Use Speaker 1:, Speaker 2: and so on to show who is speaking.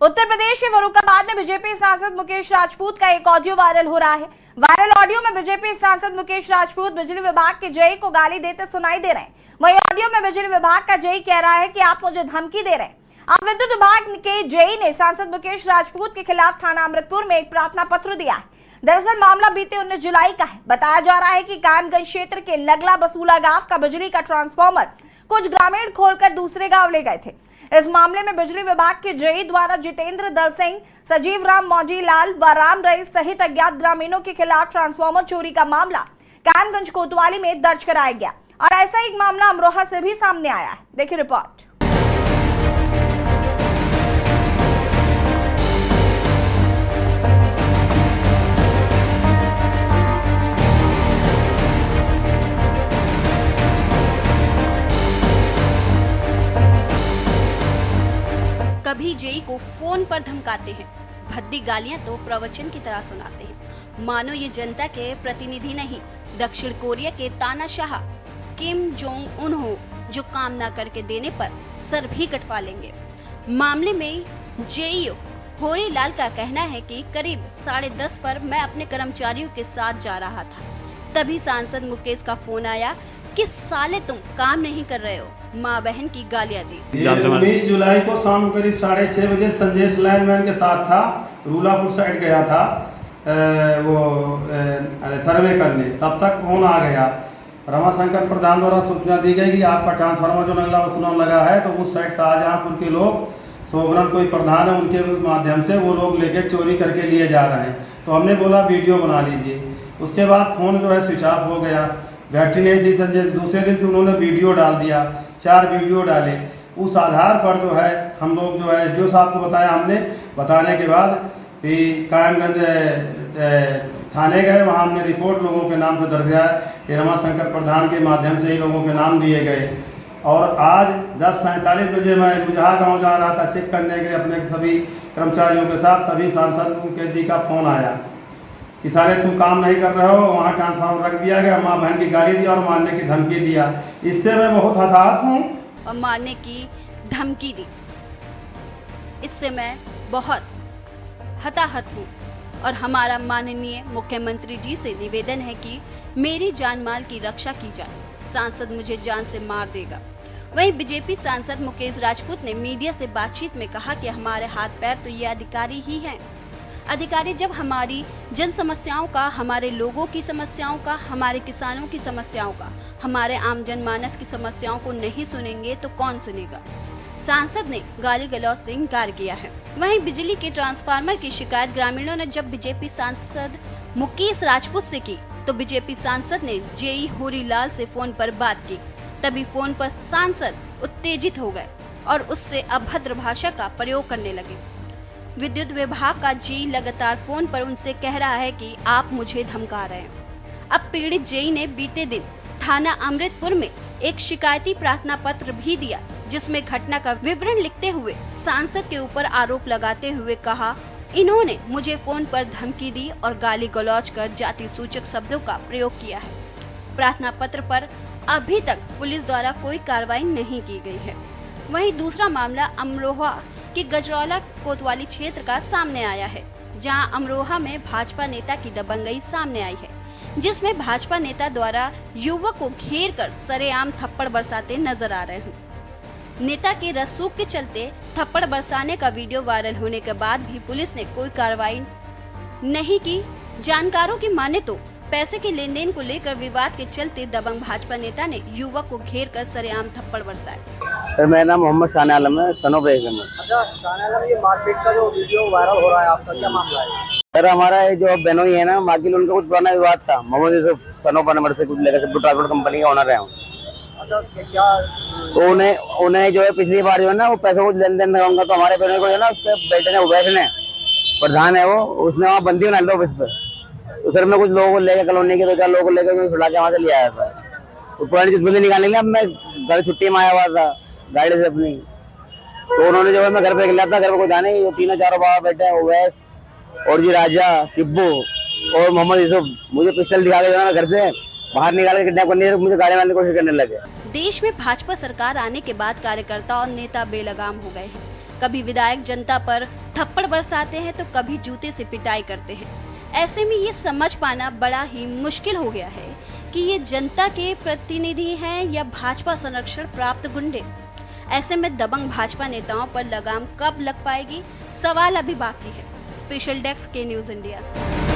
Speaker 1: उत्तर प्रदेश के फर्रुखाबाद में बीजेपी सांसद मुकेश राजपूत का एक ऑडियो वायरल हो रहा है। वायरल ऑडियो में बीजेपी सांसद मुकेश राजपूत बिजली विभाग के जेई को गाली देते सुनाई दे रहे हैं। वहीं ऑडियो में बिजली विभाग का जेई कह रहा है कि आप मुझे धमकी दे रहे हैं। अब विद्युत विभाग के जेई ने सांसद मुकेश राजपूत के खिलाफ थाना अमृतपुर में एक प्रार्थना पत्र दिया है। दरअसल मामला बीते 19 जुलाई का है। बताया जा रहा है कि कायमगंज क्षेत्र के नगला बसूला गांव का बिजली का ट्रांसफार्मर कुछ ग्रामीण खोलकर दूसरे गांव ले गए थे। इस मामले में बिजली विभाग के जेई द्वारा जितेंद्र दल सिंह, सजीव राम मौजी लाल व राम रईस सहित अज्ञात ग्रामीणों के खिलाफ ट्रांसफार्मर चोरी का मामला कायमगंज कोतवाली में दर्ज कराया गया और ऐसा एक मामला अमरोहा से भी सामने आया है। देखिए रिपोर्ट।
Speaker 2: कभी जेई को फोन पर धमकाते हैं, भद्दी गालियां तो प्रवचन की तरह सुनाते हैं। मानो ये जनता के प्रतिनिधि नहीं, दक्षिण कोरिया के तानाशाह किम जोंग उन हो, जो काम ना करके देने पर सर भी कटवा लेंगे। मामले में जेई होरी लाल का कहना है कि करीब 10:30 पर मैं अपने कर्मचारियों के साथ जा रहा था, तभी सांसद मुकेश का फोन आया कि साले तुम काम नहीं कर रहे हो, माँ बहन की गालियां दी।
Speaker 3: 19 जुलाई को शाम करीब 6:30 बजे संजेश लाइनमैन के साथ था, रूलापुर साइड गया था सर्वे करने। तब तक फोन आ गया, रमाशंकर प्रधान द्वारा सूचना दी गई कि आपका ट्रांसफार्मर जो नगला वसूला लगा है, तो उस साइड शाहजहांपुर के लोग सोबरन कोई प्रधान है, उनके माध्यम से वो लोग लेके चोरी करके लिए जा रहे हैं। तो हमने बोला वीडियो बना लीजिए। उसके बाद फोन जो है स्विच ऑफ हो गया, बैटरी नहीं थी संजय। दूसरे दिन फिर उन्होंने वीडियो डाल दिया, 4 वीडियो डाले। उस आधार पर जो है हम लोग जो है एसडीओ साहब को बताया, हमने बताने के बाद कायमगंज थाने गए। वहाँ हमने रिपोर्ट लोगों के नाम से दर्ज किया। रमाशंकर प्रधान के माध्यम से ही लोगों के नाम दिए गए। और आज 10:47 बजे मैं मुजहा गाँव जा रहा था चेक करने के लिए अपने सभी कर्मचारियों के साथ, तभी सांसद मुकेश जी का फोन आया कि सारे तुम काम नहीं कर रहे हो, वहाँ ट्रांसफार्मर रख दिया गया, माँ बहन की गाली दी और मारने की धमकी दिया। इससे मैं बहुत हताहत हूँ।
Speaker 2: और मारने की धमकी दी, इससे मैं बहुत हताहत हूँ। और हमारा माननीय मुख्यमंत्री जी से निवेदन है कि मेरी जान माल की रक्षा की जाए, सांसद मुझे जान से मार देगा। वहीं बीजेपी सांसद मुकेश राजपूत ने मीडिया से बातचीत में कहा कि हमारे हाथ पैर तो ये अधिकारी ही हैं। अधिकारी जब हमारी जन समस्याओं का, हमारे लोगों की समस्याओं का, हमारे किसानों की समस्याओं का, हमारे आम जनमानस की समस्याओं को नहीं सुनेंगे तो कौन सुनेगा। सांसद ने गाली गलौज से इंकार किया है। वहीं बिजली के ट्रांसफार्मर की शिकायत ग्रामीणों ने जब बीजेपी सांसद मुकेश राजपूत से की, तो बीजेपी सांसद ने जेई होरी लाल से फोन पर बात की। तभी फोन पर सांसद उत्तेजित हो गए और उससे अभद्र भाषा का प्रयोग करने लगे। विद्युत विभाग का जेई लगातार फोन पर उनसे कह रहा है कि आप मुझे धमका रहे हैं। अब पीड़ित जेई ने बीते दिन थाना अमृतपुर में एक शिकायती प्रार्थना पत्र भी दिया, जिसमें घटना का विवरण लिखते हुए सांसद के ऊपर आरोप लगाते हुए कहा, इन्होंने मुझे फोन पर धमकी दी और गाली गलौज कर जाति सूचक शब्दों का प्रयोग किया है। प्रार्थना पत्र पर अभी तक पुलिस द्वारा कोई कार्रवाई नहीं की गई है। वहीं दूसरा मामला अमरोहा कि गजरौला कोतवाली क्षेत्र का सामने आया है, जहां अमरोहा में भाजपा नेता की दबंगई सामने आई है, जिसमें भाजपा नेता द्वारा युवक को घेर कर सरेआम थप्पड़ बरसाते नजर आ रहे हैं। नेता के रसूख के चलते थप्पड़ बरसाने का वीडियो वायरल होने के बाद भी पुलिस ने कोई कार्रवाई नहीं की। जानकारों की माने तो पैसे के लेन देन को लेकर विवाद के चलते दबंग भाजपा नेता ने युवक को घेर कर सरेआम थप्पड़ बरसाए।
Speaker 4: सर मेरा नाम मोहम्मद शान आलम है, सनो बेगम है।
Speaker 5: अच्छा शान आलम, ये मारपीट का जो वीडियो वायरल हो रहा है, आपका क्या मामला है?
Speaker 4: सर हमारा जो बेनोई है ना, माकिल, उनका कुछ पुराना विवाद था। मोहम्मद यूसुफ सनो नंबर से कुछ लेकर ट्रांसपोर्ट कंपनी का ओनर है।
Speaker 5: अच्छा क्या?
Speaker 4: तो उन्हें जो है पिछली बार जो है ना वो पैसों को लेन देन लगाऊंगा, तो हमारे बेनोई को जो है ना उसके बेटे ने उवैस ने प्रधान है वो, उसने वहाँ बंदी बना लिया ऑफिस पे। तो सर मैं कुछ लोगों को लेकर कॉलोनी के 2-4 लोगों को लेकर छुड़ा के वहाँ से ले आया था। तो पुरानी चुटबंदी निकालने के लिए अब मैं घर छुट्टी में आया हुआ था गाड़ी से अपनी। तो उन्होंने जो है मैं घर पे गया था, घर पे कोई था नहीं, 3-4 बाबा बैठे हैं, उवैस और जी राजा, शिब्बू और मोहम्मद यूसुफ, मुझे पिस्टल दिखा के जो है ना घर से बाहर निकाल के किडनैप करने, मुझे गाड़ी मारने की कोशिश करने लगे।
Speaker 2: देश में भाजपा सरकार आने के बाद कार्यकर्ता और नेता बेलगाम हो गए हैं। कभी विधायक जनता पर थप्पड़ बरसाते हैं तो कभी जूते से पिटाई करते हैं। ऐसे में ये समझ पाना बड़ा ही मुश्किल हो गया है कि ये जनता के प्रतिनिधि हैं या भाजपा संरक्षण प्राप्त गुंडे। ऐसे में दबंग भाजपा नेताओं पर लगाम कब लग पाएगी, सवाल अभी बाकी है। स्पेशल डेस्क के न्यूज़ इंडिया।